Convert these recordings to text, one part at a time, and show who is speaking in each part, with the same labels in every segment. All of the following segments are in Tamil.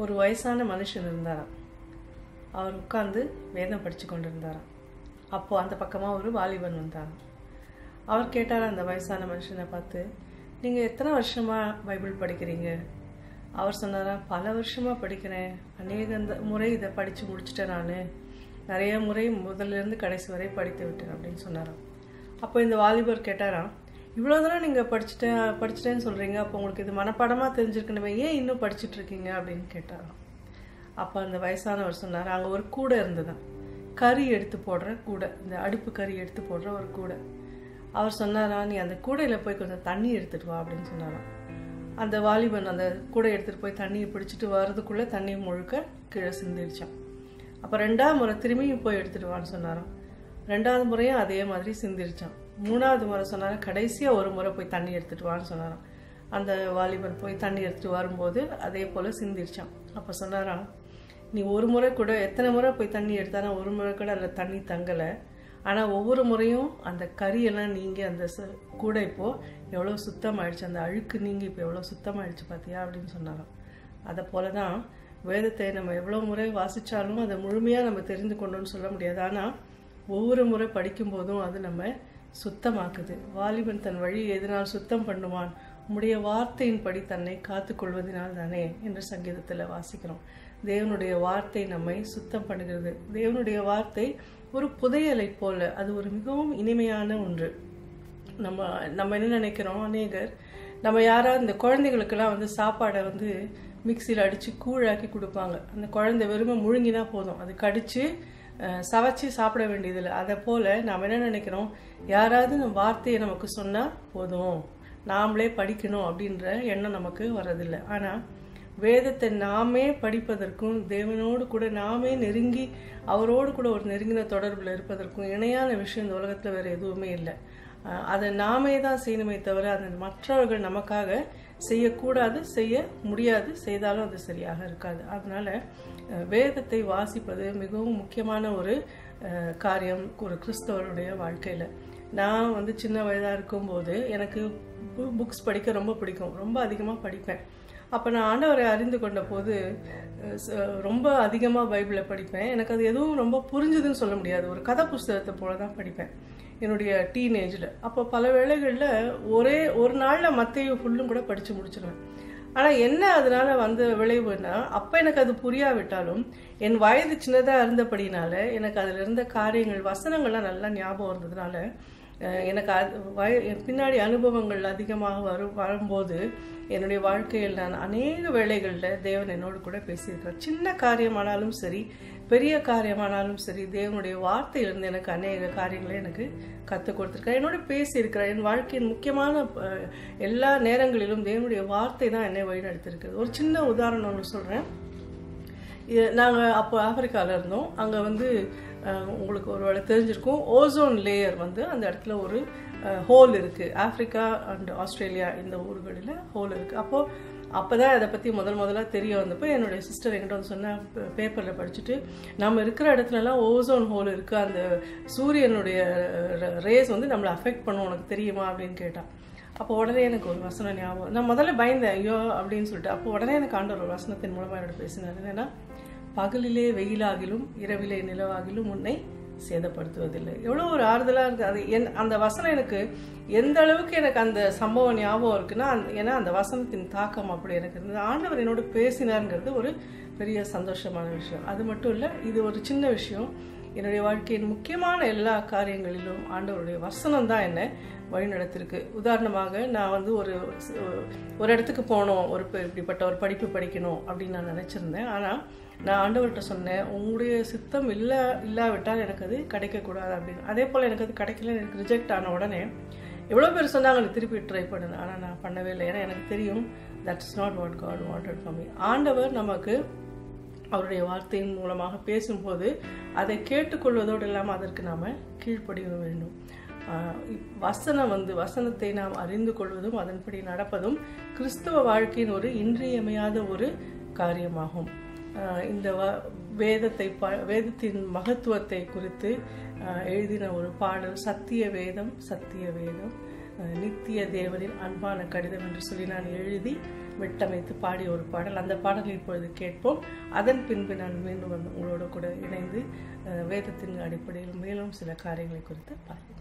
Speaker 1: ஒரு வயசான மனுஷன் இருந்தாராம். அவர் உட்கார்ந்து வேதம் படித்து கொண்டிருந்தாராம். அப்போது அந்த பக்கமாக ஒரு வாலிபன் வந்தாராம். அவர் கேட்டார் அந்த வயசான மனுஷனை பார்த்து, நீங்கள் எத்தனை வருஷமாக பைபிள் படிக்கிறீங்க? அவர் சொன்னாராம், பல வருஷமாக படிக்கிறேன், அநேக முறை இதை படித்து முடிச்சிட்டேன், நான் நிறைய முறை முதல்லேருந்து கடைசி வரை படித்து விட்டேன் அப்படின்னு சொன்னாராம். அப்போ இந்த வாலிபர் கேட்டாராம், இவ்வளோ தூரம் நீங்கள் படிச்சிட்டேன்னு சொல்கிறீங்க, அப்போ உங்களுக்கு இது மனப்பாடமாக தெரிஞ்சிருக்கணுமே, ஏன் இன்னும் படிச்சுட்ருக்கீங்க அப்படின்னு கேட்டாராம். அப்போ அந்த வயசானவர் சொன்னார், அங்கே ஒரு கூடை இருந்ததுதான், கறி எடுத்து போடுற கூடை, இந்த அடுப்பு கறி எடுத்து போடுற ஒரு கூடை. அவர் சொன்னாரா, நீ அந்த கூடையில் போய் கொஞ்சம் தண்ணி எடுத்துகிட்டு வா அப்படின்னு சொன்னாராம். அந்த வாலிபன் அந்த கூடை எடுத்துகிட்டு போய் தண்ணியை பிடிச்சிட்டு வர்றதுக்குள்ளே தண்ணி முழுக்க கீழே சிந்திருச்சான். அப்போ 2ஆவது முறை திரும்பியும் போய் எடுத்துகிட்டு வான்னு சொன்னாராம். 2ஆவது முறையும் அதே மாதிரி சிந்திருச்சான். 3ஆவது முறை சொன்னாராம், கடைசியாக ஒரு முறை போய் தண்ணி எடுத்துகிட்டு வான்னு சொன்னாராம். அந்த வாலிபன் போய் தண்ணி எடுத்துகிட்டு வரும்போது அதே போல் சிந்திருச்சான். அப்போ சொன்னாராம், நீ ஒரு முறை கூட, எத்தனை முறை போய் தண்ணி எடுத்தானா ஒரு முறை கூட அதில் தண்ணி தங்கலை, ஆனால் ஒவ்வொரு முறையும் அந்த கறியெல்லாம் நீங்கி அந்த கூட இப்போது எவ்வளோ சுத்தமாகிடுச்சு, அந்த அழுக்கு நீங்கி இப்போ எவ்வளோ சுத்தமாகிடுச்சு பார்த்தியா அப்படின்னு சொன்னாராம். அதை போல தான் வேதத்தை நம்ம எவ்வளோ முறை வாசித்தாலும் அதை முழுமையாக நம்ம தெரிந்து கொண்டோன்னு சொல்ல முடியாது. ஆனால் ஒவ்வொரு முறை படிக்கும்போதும் அது நம்ம சுத்தமாக்குது. வாலிபன் தன் வழி எதனால் சுத்தம் பண்ணுவான், உம்முடைய வார்த்தையின்படி தன்னை காத்து கொள்வதனால் தானே என்று சங்கீதத்தில் வாசிக்கிறோம். தேவனுடைய வார்த்தை நம்மை சுத்தம் பண்ணுகிறது. தேவனுடைய வார்த்தை ஒரு புதையலை போல, அது ஒரு மிகவும் இனிமையான ஒன்று. நம்ம என்ன நினைக்கிறோம், அநேகர் நம்ம யாராவது இந்த குழந்தைகளுக்கெல்லாம் வந்து சாப்பாடை வந்து மிக்சியில் அடித்து கூழாக்கி கொடுப்பாங்க. அந்த குழந்தை வெறுமை முழுங்கினா போதும், அது கடித்து சவைச்சி சாப்பிட வேண்டியதில்லை. அதை போல் நாம் என்ன நினைக்கிறோம், யாராவது நம்ம வார்த்தையை நமக்கு சொன்னால் போதும், நாமளே படிக்கணும் அப்படின்ற எண்ணம் நமக்கு வரதில்லை. ஆனால் வேதத்தை நாமே படிப்பதற்கும் தேவனோடு கூட நாமே நெருங்கி அவரோடு கூட ஒரு நெருங்கின தொடர்பில் இருப்பதற்கும் இணையான விஷயம் இந்த உலகத்தில் வேறு எதுவுமே இல்லை. அதை நாமே தான் செய்யணுமே தவிர அதை மற்றவர்கள் நமக்காக செய்யக்கூடாது, செய்ய முடியாது, செய்தாலும் அது சரியாக இருக்காது. அதனால் வேதத்தை வாசிப்பது மிகவும் முக்கியமான ஒரு காரியம் ஒரு கிறிஸ்தவருடைய வாழ்க்கையில். நான் வந்து சின்ன வயதாக இருக்கும்போது எனக்கு புக்ஸ் படிக்க ரொம்ப பிடிக்கும், ரொம்ப அதிகமாக படிப்பேன். அப்போ நான் ஆண்டவரை அறிந்து கொண்ட போது ரொம்ப அதிகமாக பைபிளை படிப்பேன். எனக்கு அது எதுவும் ரொம்ப புரிஞ்சுதுன்னு சொல்ல முடியாது, ஒரு கதை புஸ்தகத்தை போல தான் படிப்பேன் என்னுடைய டீனேஜில். அப்போ பல வேளைகளில் ஒரு நாளில் மத்தேயு ஃபுல்லும் கூட படித்து முடிச்சிடுவேன். ஆனால் என்ன அதனால் வந்த விளைவுன்னா, அப்போ எனக்கு அது புரியாவிட்டாலும் என் வயது சின்னதாக இருந்தபடினால எனக்கு அதில் இருந்த காரியங்கள் வசனங்கள்லாம் நல்லா ஞாபகம் இருந்ததுனால எனக்கு பின்னாடி அனுபவங்கள் அதிகமாக வரும்போது என்னுடைய வாழ்க்கையில் நான் அநேக வேளைகளில் தேவன் என்னோடு கூட பேசியிருக்கிறார். சின்ன காரியமானாலும் சரி, பெரிய காரியமானாலும் சரி, தேவனுடைய வார்த்தையிலிருந்து எனக்கு அநேக காரியங்களை எனக்கு கற்றுக் கொடுத்துருக்கார், என்னோட பேசியிருக்கிறார். என் வாழ்க்கையின் முக்கியமான எல்லா நேரங்களிலும் தேவனுடைய வார்த்தை தான் என்னை வழிநடத்திருக்கிறது. ஒரு சின்ன உதாரணம் ஒன்று சொல்கிறேன். நாங்கள் அப்போ ஆப்பிரிக்காவில் இருந்தோம். அங்கே வந்து உங்களுக்கு ஒரு வேளை தெரிஞ்சிருக்கும், ஓசோன் லேயர் வந்து அந்த இடத்துல ஒரு ஹோல் இருக்குது. ஆப்பிரிக்கா அண்ட் ஆஸ்திரேலியா இந்த ஊர்களில் ஹோல் இருக்குது. அப்போ தான் அதை பற்றி முதலாக தெரிய வந்தப்போ என்னுடைய சிஸ்டர் என்கிட்ட வந்து சொன்ன, பேப்பரில் படிச்சுட்டு, நம்ம இருக்கிற இடத்துலலாம் ஓசோன் ஹோல் இருக்குது, அந்த சூரியனுடைய ரேஸ் வந்து நம்மளை அஃபெக்ட் பண்ணும், உனக்கு தெரியுமா அப்படின்னு கேட்டான். அப்போ உடனே எனக்கு ஒரு வசனம் ஞாபகம். நான் முதல்ல பயந்தேன், ஐயோ அப்படின்னு சொல்லிட்டு. அப்போ உடனே எனக்கு ஆண்டவர் ஒரு வசனத்தின் மூலமாக என்னோட பேசினார். என்னன்னா, பகலிலே வெயிலாகிலும் இரவிலே நிலவாகிலும் உன்னை சேதப்படுத்துவதில்லை. எவ்வளோ ஒரு ஆறுதலாக இருக்குது. அது அந்த வசனம் எனக்கு எந்த அளவுக்கு எனக்கு அந்த சம்பவம் ஞாபகம் இருக்குன்னா, ஏன்னா அந்த வசனத்தின் தாக்கம் அப்படி எனக்கு இருந்தது. ஆண்டவர் என்னோட பேசினாருங்கிறது ஒரு பெரிய சந்தோஷமான விஷயம். அது மட்டும் இல்லை, இது ஒரு சின்ன விஷயம். என்னுடைய வாழ்க்கையின் முக்கியமான எல்லா காரியங்களிலும் ஆண்டவருடைய வசனம் தான் என்னை வழிநடத்திருக்கு. உதாரணமாக, நான் வந்து ஒரு இடத்துக்கு போகணும், இப்படிப்பட்ட ஒரு படிப்பு படிக்கணும் அப்படின்னு நான் நினச்சிருந்தேன். ஆனால் நான் ஆண்டவர்கிட்ட சொன்னேன், உங்களுடைய சித்தம் இல்லாவிட்டால் எனக்கு அது கிடைக்கக்கூடாது அப்படின்னு. அதே போல் எனக்கு அது கிடைக்கல, எனக்கு ரிஜெக்ட் ஆன உடனே எவ்வளோ பேர் சொன்னாங்க நீ திருப்பி ட்ரை பண்ணு, ஆனால் நான் பண்ணவே இல்லை. ஏன்னா எனக்கு தெரியும், that's not what God wanted for me. ஆண்டவர் நமக்கு அவருடைய வார்த்தையின் மூலமாக பேசும்போது அதை கேட்டுக்கொள்வதோடு இல்லாமல் அதற்கு நாம் கீழ்ப்படிய வேண்டும். வசனத்தை நாம் அறிந்து கொள்வதும் அதன்படி நடப்பதும் கிறிஸ்தவ வாழ்க்கையின் ஒரு இன்றியமையாத ஒரு காரியமாகும். இந்த வேதத்தின் மகத்துவத்தை குறித்து எழுதின ஒரு பாடல், சத்திய வேதம் நித்திய தேவனின் அன்பான கடிதம் என்று சொல்லி நான் எழுதி வெட்டமைத்து பாடிய ஒரு பாடல். அந்த பாடலை இப்பொழுது கேட்போம். அதன் பின்பு நான் மீண்டும் உங்களோட கூட இணைந்து வேதத்தின் அடிப்படையில் மேலும் சில காரியங்களை குறித்து பார்ப்போம்.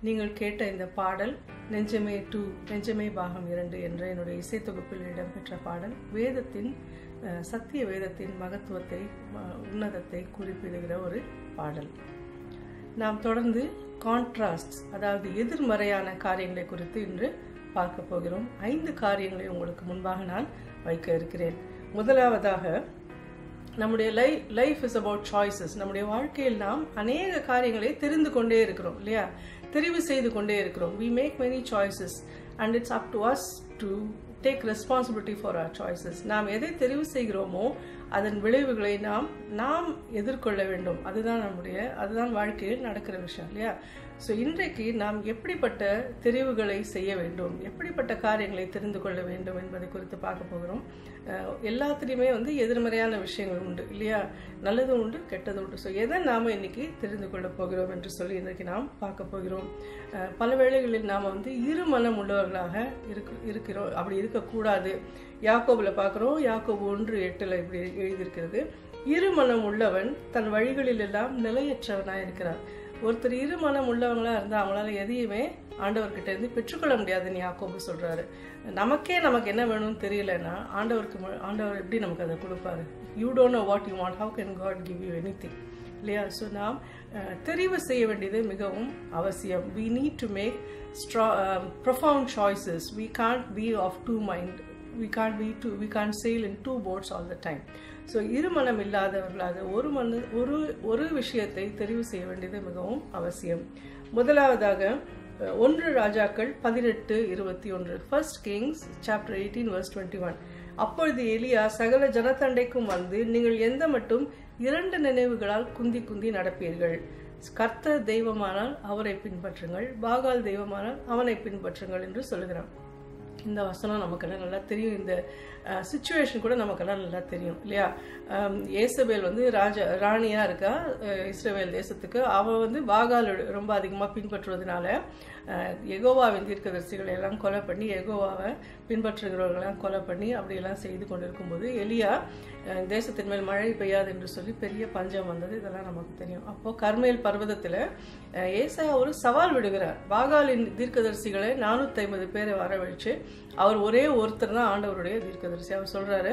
Speaker 1: நீங்கள் கேட்ட இந்த பாடல் நெஞ்சமே 2 நெஞ்சமே பாகம் 2 என்ற என்னுடைய இசைத்தொகுப்பில் இடம்பெற்ற பாடல் வேதத்தின் சத்திய வேதத்தின் மகத்துவத்தை உன்னதத்தை குறிப்பிடுகிற ஒரு பாடல். நாம் தொடர்ந்து கான்ட்ராஸ்ட், அதாவது எதிர்மறையான காரியங்களை குறித்து இன்று பார்க்க போகிறோம். 5 காரியங்களை உங்களுக்கு முன்பாக நான் வைக்க இருக்கிறேன். முதலாவதாக, நம்முடைய லைஃப் இஸ் அபவுட் சாய்ஸஸ். நம்முடைய வாழ்க்கையில் நாம் அநேக காரியங்களை தெரிந்து கொண்டே இருக்கிறோம் இல்லையா, தெரிவு செய்து கொண்டே இருக்கிறோம். we make many choices and it's up to us to take responsibility for our choices. நாம் எதை தெரிவு செய்கிறோமோ அதன் விளைவுகளை நாம் எதிர்கொள்ள வேண்டும். அதுதான் வாழ்க்கையில் நடக்கிற விஷயம் இல்லையா. ஸோ இன்றைக்கு நாம் எப்படிப்பட்ட தெரிவுகளை செய்ய வேண்டும், எப்படிப்பட்ட காரியங்களை தெரிந்து கொள்ள வேண்டும் என்பதை குறித்து பார்க்க போகிறோம். எல்லாத்துலேயுமே எதிர்மறையான விஷயங்கள் உண்டு இல்லையா, நல்லதும் உண்டு கெட்டதும் உண்டு. ஸோ எதை நாம் இன்னைக்கு தெரிந்து கொள்ள போகிறோம் என்று சொல்லி இன்றைக்கு நாம் பார்க்க போகிறோம். பல வேளைகளில் நாம் இரு மனம் உள்ளவர்களாக இருக்கிறோம். அப்படி இருக்கக்கூடாது. யாக்கோபுல பார்க்குறோம், யாக்கோபு 1:8 இப்படி எழுதியிருக்கிறது, இருமனம் உள்ளவன் தன் வழிகளில் எல்லாம் நிலையற்றவனாக இருக்கிறார். ஒருத்தர் இருமனம் உள்ளவங்களா இருந்தால் அவங்களால எதையுமே ஆண்டவர்கிட்ட இருந்து பெற்றுக்கொள்ள முடியாதுன்னு யாக்கோபு சொல்றாரு. நமக்கு என்ன வேணும்னு தெரியலன்னா ஆண்டவர் எப்படி நமக்கு அதை கொடுப்பாரு? You don't know what you want, how can God give you anything இல்லையா? ஸோ நாம் தெரிவு செய்ய வேண்டியது மிகவும் அவசியம். we need to make profound choices. we can't be of two mind. we can't sail in two boats all the time. So இருமனம் இல்லாதவர்களாக ஒரு விஷயத்தை தெரிவு செய்ய வேண்டியது மிகவும் அவசியம். முதலாவதாக 1 ராஜாக்கள் 18:21, 1 Kings chapter 18 verse 21. அப்பொழுது எலியா சகல ஜனத்தண்டைக்கும் வந்து, நீங்கள் எந்த மட்டும் 2 நினைவுகளால் குந்தி குந்தி நடப்பீர்கள். கர்த்தர் தெய்வமானால் அவரை பின்பற்றுங்கள், பாகால் தெய்வமானால் அவனை பின்பற்றுங்கள் என்று சொல்லுகிறான். இந்த வசனம் நமக்கெல்லாம் நல்லா தெரியும். இந்த சிச்சுவேஷன் கூட நமக்கெல்லாம் நல்லா தெரியும் இல்லையா? ஏசபேல் ராணியா இருக்கா இஸ்ரவேல் தேசத்துக்கு. அவ பாகால் ரொம்ப அதிகமாக பின்பற்றுவதனால யெகோவாவின் தீர்க்கதரிசிகளை எல்லாம் கொலை பண்ணி, யெகோவாவை பின்பற்றுகிறவர்களெல்லாம் கொலை பண்ணி அப்படியெல்லாம் செய்து கொண்டிருக்கும் போது எலியா தேசத்தின் மேல் மழை பெய்யாது என்று சொல்லி பெரிய பஞ்சம் வந்தது. இதெல்லாம் நமக்கு தெரியும். அப்போ கர்மேல் பர்வதத்துல ஏசாயா ஒரு சவால் விடுகிறார். பாகாலின் தீர்க்கதரிசிகளை 450 பேரை வரவழைச்சு, அவர் ஒரே ஒருத்தர் தான் ஆண்டவருடைய தீர்க்கதரிசி. அவர் சொல்றாரு,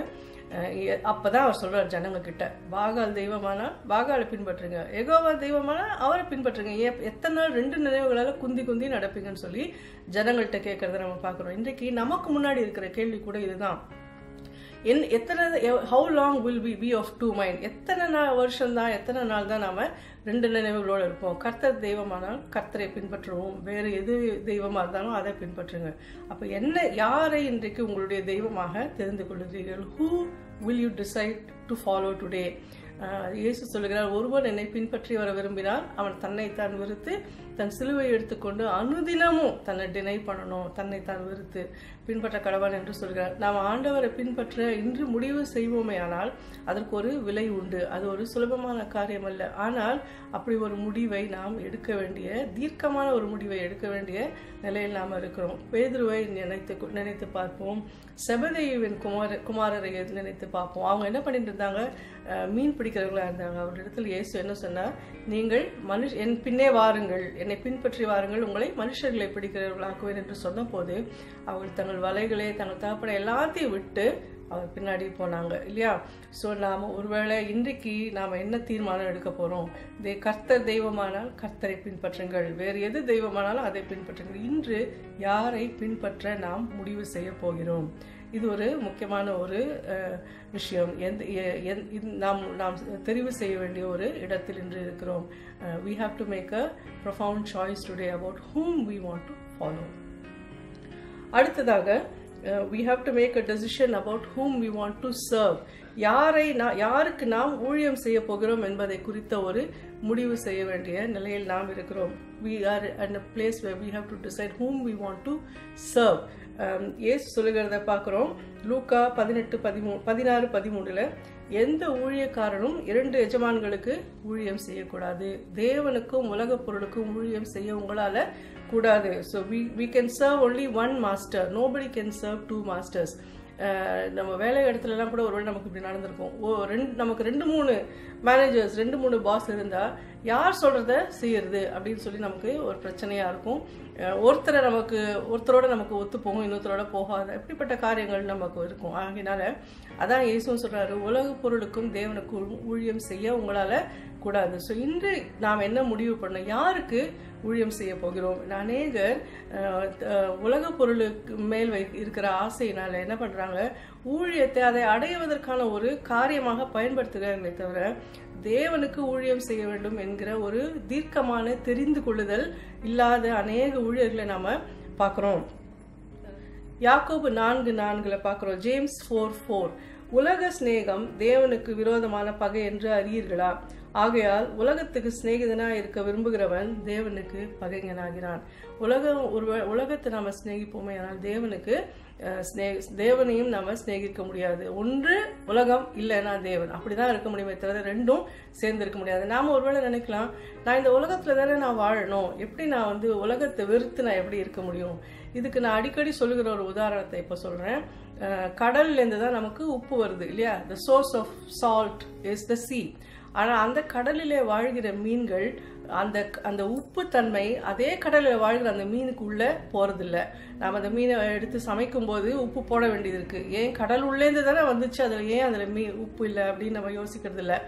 Speaker 1: அப்பதான் அவர் சொல்றாரு ஜனங்க கிட்ட, பாகால் தெய்வமானால் பாகாலை பின்பற்றுங்க, யெகோவா தெய்வமானால் அவரை பின்பற்றுங்க. எத்தனை நாள் 2 நினைவுகளால குந்தி குந்தி நடப்பீங்கன்னு சொல்லி ஜனங்கள்கிட்ட கேட்கறத நம்ம பார்க்கிறோம். இன்றைக்கு நமக்கு முன்னாடி இருக்கிற கேள்வி கூட இதுதான். how long will we be of two mind? எத்தனை வருஷம் தான், எத்தனை நாள் தான் நாம 2 நினைவுகளோடு இருப்போம்? கர்த்தர் தெய்வமானால் கர்த்தரை பின்பற்றுவோம், வேறு எது தெய்வமா இருந்தாலும் அதை பின்பற்றுங்க. அப்ப யாரை இன்றைக்கு உங்களுடைய தெய்வமாக தெரிந்து கொள்கிறீர்கள்? who will you decide to follow today? இயேசு சொல்லுகிறார், ஒருவன் என்னை பின்பற்றி வர விரும்பினால் அவன் தன்னைத்தான் வெறுத்து தன் சிலுவை எடுத்துக்கொண்டு அனுதினமும் தன்னை டினை பண்ணணும், தன்னைத்தான் வெறுத்து பின்பற்ற கடவன் என்று சொல்கிறார். நாம் ஆண்டவரை பின்பற்ற இன்று முடிவு செய்வோமே ஆனால் அதற்கு ஒரு விலை உண்டு. அது ஒரு சுலபமான காரியம் அல்ல. ஆனால் அப்படி ஒரு முடிவை நாம் எடுக்க வேண்டிய, தீர்க்கமான ஒரு முடிவை எடுக்க வேண்டிய நிலையில் நாம் இருக்கிறோம். பேதுருவை நினைத்து பார்ப்போம், செபதேயுவின் குமாரரை நினைத்து பார்ப்போம். அவங்க என்ன பண்ணிட்டு இருந்தாங்க? மீன் பிடிக்கிறவங்களா இருந்தாங்க. அவரிடத்தில் இயேசு என்ன சொன்னார்? நீங்கள் என் பின்னே வாருங்கள், என்னை பின்பற்றி வாருங்கள், உங்களை மனுஷர்களை பிடிக்கிறவர்களாக்குவேன் என்று சொன்ன போது அவர்கள் தங்கள் வலைகளை, தங்கள் தகப்பனை எல்லாத்தையும் விட்டு அவர் பின்னாடி போனாங்க இல்லையா? ஸோ நாம் ஒருவேளை இன்றைக்கு நாம் என்ன தீர்மானம் எடுக்க போகிறோம்? கர்த்தர் தெய்வமானால் கர்த்தரை பின்பற்றுங்கள், வேறு எது தெய்வமானாலும் அதை பின்பற்றுங்கள். இன்று யாரை பின்பற்ற நாம் முடிவு செய்ய போகிறோம்? இது ஒரு முக்கியமான ஒரு விஷயம். நாம் தெரிவு செய்ய வேண்டிய ஒரு இடத்தில் இன்று இருக்கிறோம். we have to make a profound choice today about whom we want to follow. அடுத்ததாக we have to make a decision about whom we want to serve. யாருக்கு நாம் ஊழியம் செய்ய போகிறோம் என்பதை குறித்த ஒரு முடிவு செய்ய வேண்டிய நிலையில் நாம் இருக்கிறோம். we are in a place where we have to decide whom we want to serve. இயேசு சொல்லுகிறத பார்க்கிறோம். லூக்கா 18:16-13 எந்த ஊழியக்காரனும் 2 எஜமான்களுக்கு ஊழியம் செய்யக்கூடாது, தேவனுக்கும் உலக பொருளுக்கும் ஊழியம் செய்ய உங்களால கூடாது. So we can serve only one master. Nobody can serve 2 masters. நம்ம வேலை இடத்துல எல்லாம் கூட ஒருவேளை நமக்கு இப்படி நடந்திருக்கும். நமக்கு 2-3 மேனேஜர்ஸ், 2-3 பாஸ் இருந்தா யார் சொல்றத செய்யறது அப்படின்னு சொல்லி நமக்கு ஒரு பிரச்சனையா இருக்கும். ஒருத்தரோட நமக்கு ஒத்து போகும், இன்னொருத்தரோட போகாது. இப்படிப்பட்ட காரியங்கள் நமக்கு இருக்கும். ஆகினால அதான் இயேசுவும் சொல்றாரு, உலக பொருளுக்கும் தேவனுக்கும் ஊழியம் செய்ய உங்களால கூடாது. ஸோ இன்று நாம் என்ன முடிவு பண்ணோம்? யாருக்கு ஊழியம் செய்ய போகிறோம்? அநேகர் உலக பொருளுக்கு மேல் இருக்கிற ஆசையினால என்ன பண்றாங்க? ஊழியத்தை அதை அடைவதற்கான ஒரு காரியமாக பயன்படுத்துகிறார்களே தவிர தேவனுக்கு ஊழியம் செய்ய வேண்டும் என்கிற ஒரு தீர்க்கமான தெரிந்து கொள்ளுதல் இல்லாத அநேக ஊழியர்களை நாம பார்க்கிறோம். யாக்கோபு 4:4 பார்க்கிறோம். ஜேம்ஸ் 4:4 உலக சிநேகம் தேவனுக்கு விரோதமான பகை என்று அறியீர்களா? ஆகையால் உலகத்துக்கு சிநேகிதனா இருக்க விரும்புகிறவன் தேவனுக்கு பகைஞனாகிறான். உலகத்தை நாம சிநேகிப்போமே, ஆனால் தேவனுக்கு தேவனையும் நாம சிநேகிக்க முடியாது. ஒன்று உலகம், இல்லைன்னா தேவன், அப்படிதான் இருக்க முடியுமே தவிர ரெண்டும் சேர்ந்து இருக்க முடியாது. நாம ஒருவேளை நினைக்கலாம், நான் இந்த உலகத்துல தானே நான் வாழணும், எப்படி நான் உலகத்தை வெறுத்து நான் எப்படி இருக்க முடியும்? இதுக்கு நான் அடிக்கடி சொல்லுகிற ஒரு உதாரணத்தை இப்ப சொல்றேன். கடல்ல இருந்து தான் நமக்கு உப்பு வருது இல்லையா? the source of salt is the sea. ஆனா அந்த கடலிலே வாழ்கிற மீன்கள் அந்த அந்த உப்பு தன்மை அதே கடலில் வாழ்கிற அந்த மீனுக்கு உள்ள போறதில்லை. நாம் அந்த மீனை எடுத்து சமைக்கும் போது உப்பு போட வேண்டியது இருக்கு. ஏன் கடல் உள்ளேருந்து தானே வந்துச்சு, அதுல ஏன் அதுல உப்பு இல்லை அப்படின்னு நம்ம யோசிக்கிறது இல்லை.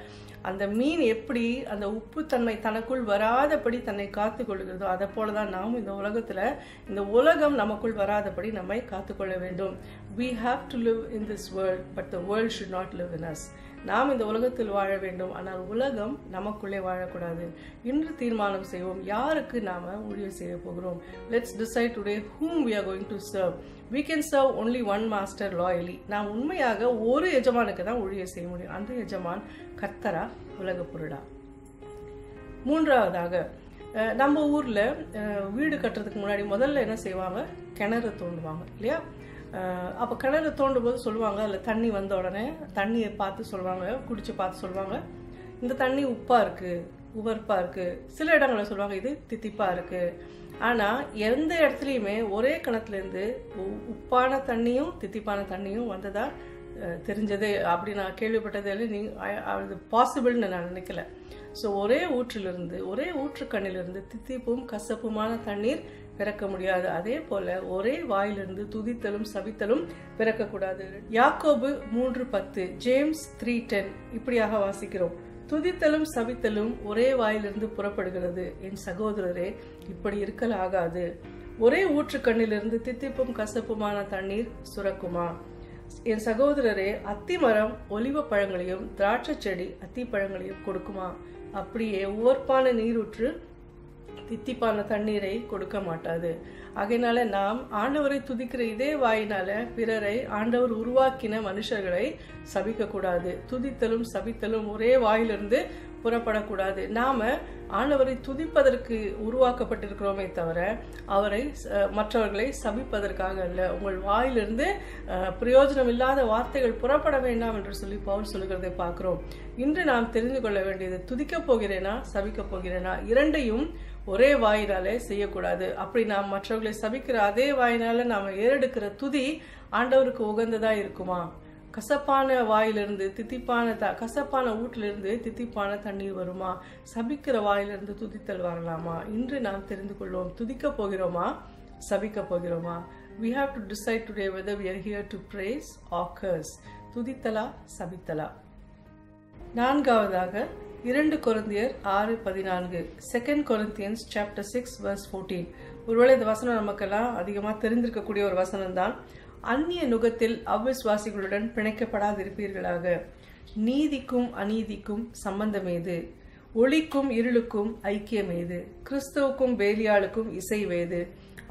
Speaker 1: அந்த மீன் எப்படி அந்த உப்பு தன்மை தனக்குள் வராதபடி தன்னை காத்து கொள்கிறதோ அதை போலதான் நாம் இந்த உலகத்துல, இந்த உலகம் நமக்குள் வராதபடி நம்மை காத்துக்கொள்ள வேண்டும். We have to live in this world, but the world should not live in us. நாம் இந்த உலகத்தில் வாழ வேண்டும், ஆனால் உலகம் நமக்குள்ளே வாழக்கூடாது. இன்று தீர்மானம் செய்வோம், யாருக்கு நாம ஊழியம் செய்ய போகிறோம். Let's decide today whom we are going to serve. We can serve only one master loyally. நாம் உண்மையாக ஒரு எஜமானுக்கு தான் ஊழியம் செய்ய முடியும். அந்த எஜமான் கர்த்தரா, உலக பொருளா? மூன்றாவதாக, நம்ம ஊர்ல வீடு கட்டுறதுக்கு முன்னாடி முதல்ல என்ன செய்வாங்க? கிணறு தோண்டுவாங்க இல்லையா? அப்போ கிணறு தோண்டும் போது சொல்லுவாங்க, அதில் தண்ணி வந்த உடனே தண்ணியை பார்த்து சொல்லுவாங்க, குடிச்சு பார்த்து சொல்லுவாங்க, இந்த தண்ணி உப்பா இருக்கு, உவர்ப்பா இருக்கு. சில இடங்களில் சொல்லுவாங்க இது தித்திப்பா இருக்கு. ஆனால் எந்த இடத்துலையுமே ஒரே கிணத்துலேருந்து உப்பான தண்ணியும் தித்திப்பான தண்ணியும் வந்ததா தெரிஞ்சதே அப்படி நான் கேள்விப்பட்டதே அது பாசிபிள்னு நான் நினைக்கல. ஸோ ஒரே ஊற்றிலிருந்து, ஒரே ஊற்றுக்கண்ணிலிருந்து தித்திப்பும் கசப்புமான தண்ணீர் பிறக்க முடியாது. அதே போல ஒரே வாயிலிருந்து துதித்தலும் சபித்தலும் பிறக்கக்கூடாது. யாக்கோபு 3:10, ஜேம்ஸ் 3:10 இப்படியாக வாசிக்கிறோம். துதித்தலும் சபித்தலும் ஒரே வாயிலிருந்து புறப்படுகிறது. என் சகோதரரே, இப்படி இருக்கலாகாது. ஒரே ஊற்றுக்கண்ணிலிருந்து தித்திப்பும் கசப்புமான தண்ணீர் சுரக்குமா? என் சகோதரரே, அத்தி மரம் ஒலிவ பழங்களையும் திராட்சை செடி அத்தி பழங்களையும் கொடுக்குமா? அப்படியே உவர்ப்பான நீரூற்று தித்திப்பான தண்ணீரை கொடுக்க மாட்டாது. ஆகையினால நாம் ஆண்டவரை துதிக்கிற இதே வாயினால பிறரை, ஆண்டவர் உருவாக்கின மனுஷர்களை சபிக்க கூடாது. துதித்தலும் சபித்தலும் ஒரே வாயிலிருந்து புறப்படக்கூடாது. நாம ஆண்டவரை துதிப்பதற்கு உருவாக்கப்பட்டிருக்கிறோமே தவிர அவரை மற்றவர்களை சபிப்பதற்காக அல்ல. உங்கள் வாயிலிருந்து பிரயோஜனம் இல்லாத வார்த்தைகள் புறப்பட வேண்டாம் என்று சொல்லி பவுல் சொல்லுகிறதை பார்க்கிறோம். இன்று நாம் தெரிந்து கொள்ள வேண்டியது, துதிக்க போகிறேனா சபிக்க போகிறேனா, இரண்டையும் ஒரே வாயினாலே செய்யக்கூடாது. அப்படி நாம் மற்றவர்களை சபிக்கிற அதே வாயினால நாம ஏறெடுக்கிற துதி ஆண்டவருக்கு உகந்ததா இருக்குமா? கசப்பான வாயிலிருந்து கசப்பான ஊட்டிலிருந்து தித்திப்பான தண்ணீர் வருமா? சபிக்கிற வாயிலிருந்து துதித்தல் வரலாமா? இன்று நாம் தெரிந்து கொள்வோம், துதிக்க போகிறோமா சபிக்க போகிறோமா? We have to decide today whether we are here to praise or curse. துதித்தலா சபித்தலா? நான்காவதாக 2 கொரிந்தியர் 6:14, 2 Corinthians chapter 6 verse 14. ஒருவேளை இந்த வசனம் நமக்கெல்லாம் அதிகமா தெரிந்திருக்கக்கூடிய ஒரு வசனம் தான். அந்நிய நுகத்தில் அவ்விசுவாசிகளுடன் பிணைக்கப்படாதிருப்பீர்களாக. நீதிக்கும் அநீதிக்கும் சம்பந்தமேது? ஒளிக்கும் இருளுக்கும் ஐக்கியமேது? கிறிஸ்துவுக்கும் பேலியாளுக்கும் இசைவேது?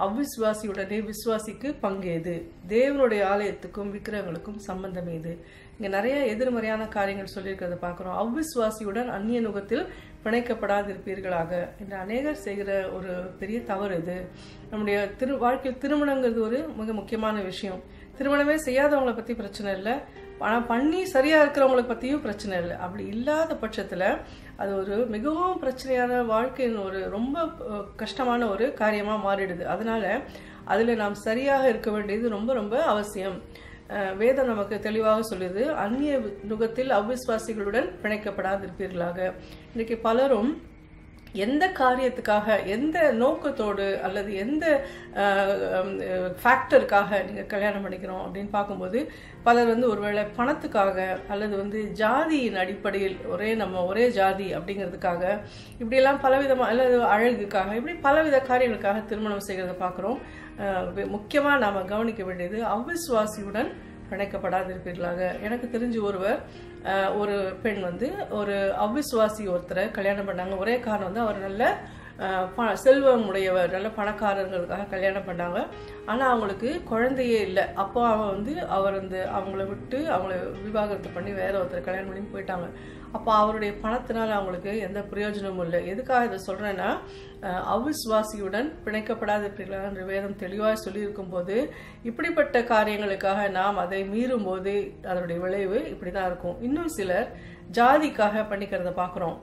Speaker 1: அவ்விசுவாசியுடனே விசுவாசிக்கு பங்கேது? தேவனுடைய ஆலயத்துக்கும் விக்கிரகங்களுக்கும் சம்பந்தம் ஏது? இங்க நிறைய எதிர்மறையான காரியங்கள் சொல்லியிருக்கிறத பார்க்கிறோம். அவ்விசுவாசியுடன் அந்நிய நுகத்தில் பிணைக்கப்படாதிருப்பீர்களாக என்று அநேகர் செய்கிற ஒரு பெரிய தவறு இது. நம்முடைய வாழ்க்கையில் திருமணங்கிறது ஒரு மிக முக்கியமான விஷயம். திருமணமே செய்யாதவங்களை பத்தி பிரச்சனை இல்லை, ஆனால் பண்ணி சரியா இருக்கிறவங்களை பத்தியும் பிரச்சனை இல்லை. அப்படி இல்லாத பட்சத்துல அது ஒரு மிகவும் பிரச்சனையான வாழ்க்கையின் ஒரு ரொம்ப கஷ்டமான ஒரு காரியமா மாறிடுது. அதனால அதுல நாம் சரியாக இருக்க வேண்டியது ரொம்ப ரொம்ப அவசியம். வேதம் நமக்கு தெளிவாக சொல்லுது, அந்நிய நுகத்தில் அவ்விசுவாசிகளுடன் பிணைக்கப்படாதிருப்பீர்களாக. இன்னைக்கு பலரும் எந்த காரியத்துக்காக, எந்த நோக்கத்தோடு அல்லது எந்த ஃபேக்டருக்காக நீங்க கல்யாணம் பண்ணிக்கிறோம் அப்படின்னு பார்க்கும்போது பலர் ஒருவேளை பணத்துக்காக அல்லது ஜாதியின் அடிப்படையில் ஒரே ஜாதி அப்படிங்கிறதுக்காக இப்படியெல்லாம் பலவிதமாக, அல்லது அழகுக்காக, இப்படி பலவித காரியங்களுக்காக திருமணம் செய்கிறத பார்க்குறோம். முக்கியமா நாம கவனிக்க வேண்டியது, அவ்விசுவாசியுடன் பிணைக்கப்படாதிருப்பீர்களாக. எனக்கு தெரிஞ்சு ஒரு பெண் ஒரு அவ்விசுவாசி ஒருத்தரை கல்யாணம் பண்ணாங்க. ஒரே காரணம் அவர் நல்ல செல்வம் உடையவர், நல்ல பணக்காரர்களுக்காக கல்யாணம் பண்ணாங்க. ஆனால் அவங்களுக்கு குழந்தையே இல்லை. அப்போ அவர் அவங்கள விட்டு அவங்கள விவாகரத்து பண்ணி வேற ஒருத்தர் கல்யாணம் பண்ணி போயிட்டாங்க. அப்போ அவருடைய பணத்தினால் அவங்களுக்கு எந்த பிரயோஜனமும் இல்லை. எதுக்காக இதை சொல்கிறேன்னா, அவிஸ்வாசியுடன் பிணைக்கப்படாத என்ற வேதம் தெளிவாக சொல்லியிருக்கும் போது இப்படிப்பட்ட காரியங்களுக்காக நாம் அதை மீறும் போது அதனுடைய விளைவு இப்படி தான் இருக்கும். இன்னும் சிலர் ஜாதிக்காக பண்ணிக்கிறத பார்க்குறோம்.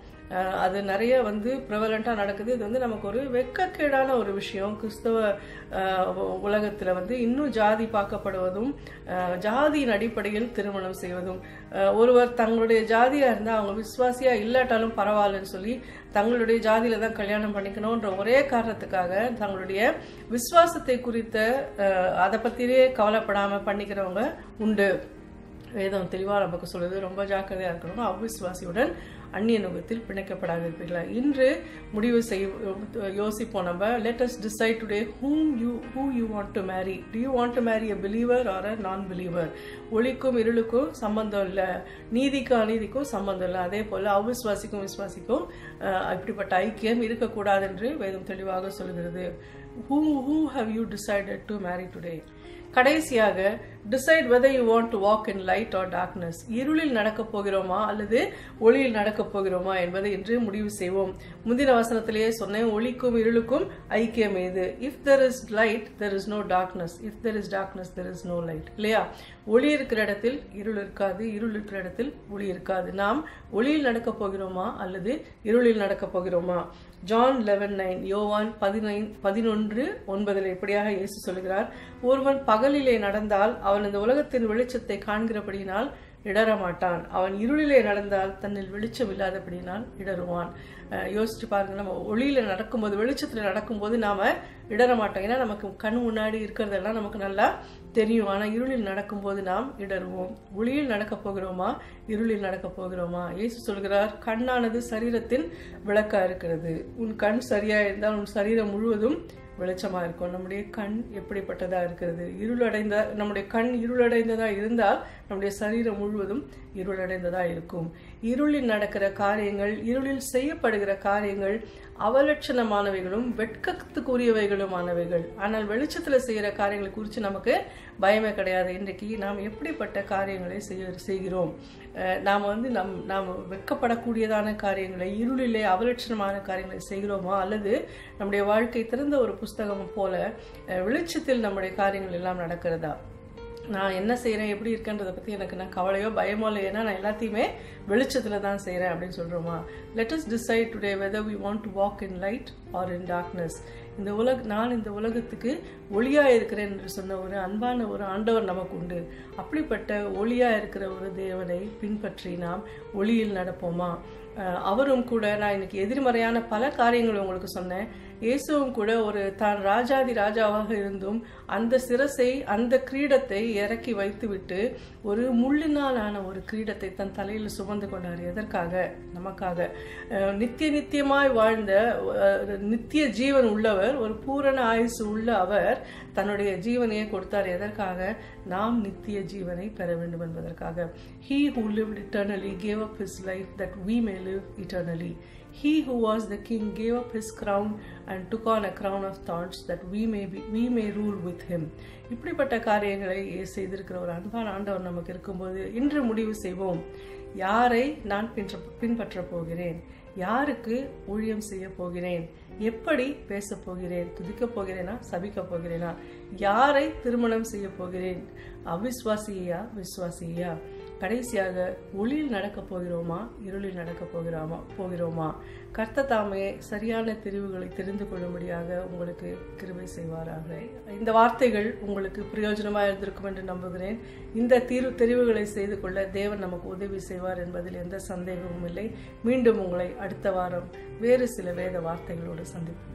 Speaker 1: அது நிறைய ப்ரிவலண்ட்டாக நடக்குது. இது நமக்கு ஒரு வெட்கக்கேடான ஒரு விஷயம். கிறிஸ்தவ உலகத்தில் இன்னும் ஜாதி பார்க்கப்படுவதும் ஜாதியின் அடிப்படையில் திருமணம் செய்வதும், ஒருவர் தங்களுடைய ஜாதியாக இருந்தால் அவங்க விசுவாசியாக இல்லாட்டாலும் பரவாயில்லன்னு சொல்லி தங்களுடைய ஜாதியில தான் கல்யாணம் பண்ணிக்கணும்ன்ற ஒரே காரணத்துக்காக தங்களுடைய விசுவாசத்தை குறித்த அதை பற்றியே கவலைப்படாமல் பண்ணிக்கிறவங்க உண்டு. வேதம் தெளிவாக நமக்கு சொல்லுது, ரொம்ப ஜாக்கிரதையாக இருக்கணும். அவ்விசுவாசியுடன் அந்நிய நுகத்தில் பிணைக்கப்படாது இருப்பீர்களா. இன்று முடிவு யோசிப்போம் நம்ம. let us decide today who you want to marry. do you want to marry a believer or a non-believer? ஒளிக்கும் இருளுக்கும் சம்பந்தம் இல்லை, நீதிக்கும் அநீதிக்கும் சம்பந்தம் இல்லை. அதே போல் அவ்விசுவாசிக்கும் விசுவாசிக்கும் இப்படிப்பட்ட ஐக்கியம் இருக்கக்கூடாது என்று வேதம் தெளிவாக சொல்கிறது. who have you decided to marry today? கடைசியாக decide whether you want to walk in light or darkness. இருளில் நடக்கப் போகிறோமா அல்லது ஒளியில் நடக்கப் போகிறோமா என்பதை இன்று முடிவு செய்வோம். முந்தின வசனத்திலேயே சொன்னேன், ஒளிக்கும் இருளுக்கும் ஐக்கியம் ஏது? if there is light there is no darkness, if there is darkness there is no light. இல்லையா? ஒளி இருக்கிற இடத்தில் இருள் இருக்காது, இருள் இருக்கிற இடத்தில் ஒளி இருக்காது. நாம் ஒளியில் நடக்கப் போகிறோமா அல்லது இருளில் நடக்கப் போகிறோமா? ஜான் 11:9, யோவான் 11:9 இப்படியாக இயேசு சொல்கிறார், ஒருவன் பகலிலே நடந்தால் அவன் இந்த உலகத்தின் வெளிச்சத்தை காண்கிறபடியினால் இடரமாட்டான், அவன் இருளிலே நடந்தால் தன்னில் வெளிச்சம் இல்லாதபடினால் இடருவான். யோசிச்சு பாருங்க, நம்ம ஒளியில நடக்கும்போது, வெளிச்சத்துல நடக்கும்போது நாம இடரமாட்டோம். ஏன்னா நமக்கு கண் முன்னாடி இருக்கிறதெல்லாம் நமக்கு நல்லா தெரியும். ஆனா இருளில் நடக்கும்போது நாம் இடருவோம். ஒளியில் நடக்க போகிறோமா இருளில் நடக்க போகிறோமா? இயேசு சொல்கிறார், கண்ணானது சரீரத்தின் விளக்கா இருக்கிறது. உன் கண் சரியா இருந்தால் உன் சரீரம் முழுவதும் வெளிச்சமா இருக்கும். நம்முடைய கண் எப்படிப்பட்டதா இருக்கிறது? நம்முடைய கண் இருளடைந்ததா இருந்தால் நம்முடைய சரீரம் முழுவதும் இருளடைந்ததா இருக்கும். இருளில் நடக்கிற காரியங்கள், இருளில் செய்யப்படுகிற காரியங்கள் அவலட்சணமானவைகளும் வெட்கத்துக்குரியவைகளுமானவைகள். ஆனால் வெளிச்சத்துல செய்யற காரியங்களை குறித்து நமக்கு பயமே கிடையாது. இன்றைக்கு நாம் எப்படிப்பட்ட காரியங்களை செய்கிறோம்? நாம் நாம் வெட்கப்படக்கூடியதான காரியங்களை, இருளிலே அவலட்சணமான காரியங்களை செய்கிறோமா? அல்லது நம்முடைய வாழ்க்கை திறந்த ஒரு புஸ்தகம் போல வெளிச்சத்தில் நம்முடைய காரியங்கள் எல்லாம் நடக்கிறதா? நான் என்ன செய்கிறேன், எப்படி இருக்கேன்றதை பற்றி நான் கவலையோ பயமோ இல்லை, ஏன்னா நான் எல்லாத்தையுமே வெளிச்சத்தில் தான் செய்கிறேன் அப்படின்னு சொல்கிறோமா? let us decide today whether we want to walk in light or in darkness. நான் இந்த உலகத்துக்கு ஒளியாக இருக்கிறேன் என்று சொன்ன ஒரு அன்பான ஒரு ஆண்டவர் நமக்கு உண்டு. அப்படிப்பட்ட ஒளியாக இருக்கிற ஒரு தேவனை பின்பற்றி நாம் ஒளியில் நடப்போமா? அவரும் கூட, நான் இன்னைக்கு எதிர்மறையான பல காரியங்கள் உங்களுக்கு சொன்னேன். இயேசுவும் கூட தான் ராஜாதி ராஜாவாக இருந்தும் அந்த சிரசை, அந்த கிரீடத்தை இறக்கி வைத்துவிட்டு ஒரு முள்ளினால் ஆன ஒரு கிரீடத்தை தன் தலையில் சுமந்து கொண்டார். எதற்காக? நமக்காக. நித்தியமாய் வாழ்ந்த நித்திய ஜீவன் உள்ளவர், ஒரு பூரண ஆயுசு உள்ள அவர் தன்னுடைய ஜீவனையே கொடுத்தார். எதற்காக? நாம் நித்திய ஜீவனை பெற வேண்டும் என்பதற்காக. He who lived eternally gave up his life that we may live eternally. He who was the king gave up his crown and took on a crown of thorns that we may rule with him. இப்படிப்பட்ட காரியங்களை செய்திருக்கிற ஒரு அன்பான ஆண்டவர் நமக்கு இருக்கும்போது இன்று முடிவு செய்வோம். யாரை நான் பின்பற்ற போகிறேன்? யாருக்கு ஊழியம் செய்ய போகிறேன்? எப்படி பேச போகிறேன்? துதிக்க போகிறேனா? சபிக்க போகிறேனா? யாரை திருமணம் செய்ய போகிறேன்? அவிஸ்வாசியா விஸ்வாசியா? கடைசியாக ஒளியில் நடக்க போகிறோமா இருளில் நடக்க போகிறோமா? கர்த்தர் தாமே சரியான தெரிவுகளை தெரிந்து கொள்ளும்படியாக உங்களுக்கு கிருபை செய்வாராக. இந்த வார்த்தைகள் உங்களுக்கு பிரயோஜனமாக இருந்திருக்கும் என்று நம்புகிறேன். இந்த தெரிவுகளை செய்து கொள்ள தேவன் நமக்கு உதவி செய்வார் என்பதில் எந்த சந்தேகமும் இல்லை. மீண்டும் உங்களை அடுத்த வாரம் வேறு சில வேத வார்த்தைகளோடு சந்திப்போம்.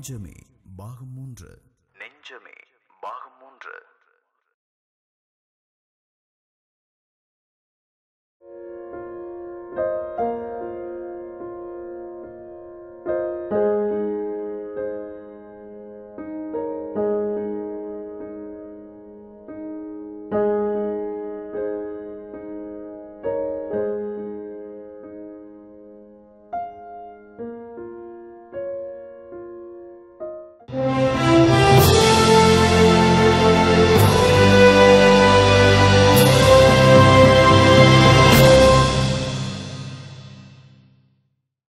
Speaker 2: நெஞ்சமே பாகம் 3.
Speaker 3: நெஞ்சமே